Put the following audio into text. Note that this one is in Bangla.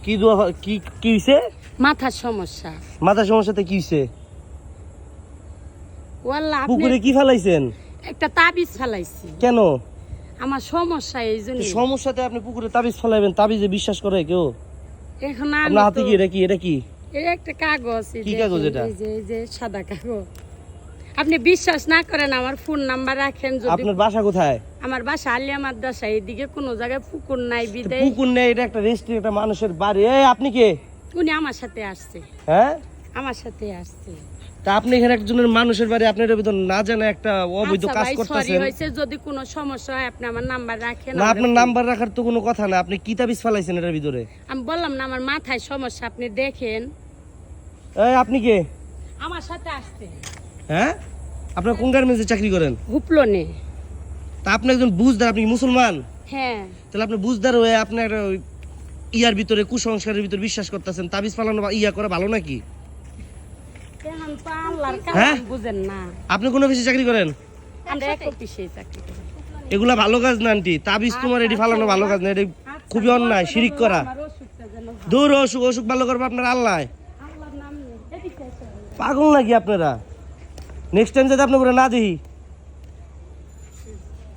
কি দোয়া কি কি হইছে? মাথার সমস্যা। মাথার সমস্যাতে কি হইছে? ওয়াল্লাহ পুকুরে কি ফেলাইছেন? একটা তাবিজ ফেলাইছি। কেন? আমার সমস্যা এই জন্য। সমস্যাতে আপনি পুকুরে তাবিজ ফেলাইবেন? তাবিজে বিশ্বাস করে কেউ? এখন আপনার হাতে কি এটা কি? এই একটা কাগজ। কি কাগজ এটা? এই যে সাদা কাগজ। আপনি বিশ্বাস না করেন আমার ফোন নাম্বার রাখেন। যদি আপনার বাসা কোথায়? আমার বাসা আলিয়া মাদ্রাসা। এদিকে কোনো জায়গায় পুকুর নাই বিদায়। পুকুর নেই, এটা একটা রেস্ট্রি, একটা মানুষের বাড়ি। এই আপনি কে? উনি আমার সাথে আসছে। হ্যাঁ, আমার সাথে আসছে। তা আপনি এখানে একজনের মানুষের বাড়ি, আপনার ভিতর না জানা একটা অবৈধ আচ্ছা কাজ ভাই, সরি করতেছেন। হইছে। যদি কোনো সমস্যা হয় আপনি আমার নাম্বার রাখেন। না, আপনার নাম্বার রাখার তো কোনো কথা না। আপনি কি তাবিজ ফেলাইছেন এটার ভিতরে? আমি বললাম না আমার মাথায় সমস্যা, আপনি দেখেন। এই আপনি কে? আমার সাথে আসছে। হ্যাঁ, আপনার কোন গার্মেন্টসে চাকরি করেন? হুপলনে। তা আপনি একজন বুঝদার, আপনি কি মুসলমান? হ্যাঁ। তাহলে আপনি বুঝদার হয়ে আপনার ইয়ার ভিতরে, কুসংস্কারের ভিতরে বিশ্বাস করতেছেন। তাবিজ ফালানো বা ইয়া করা ভালো নাকি? এখন তো আল্লাহর হ্যাঁ? কালাম বুঝেন না। আপনি কোন অফিসে চাকরি করেন? আমরা এক অফিসে চাকরি করি। এগুলা ভালো কাজ না আন্টি। তাবিজ তোমার এটি ফালানো ভালো কাজ না, এটি খুবই অন্যায়, শিরিক করা। আমার অসুখটা যেন ভালো। দূর, অসুখ ভালো করবে আপনার আল্লাহ। আল্লাহর নাম নিয়ে এদিকে এসো। পাগল নাকি আপনারা? নেক্সট টাইম যাতে আপনার করে না দেখি।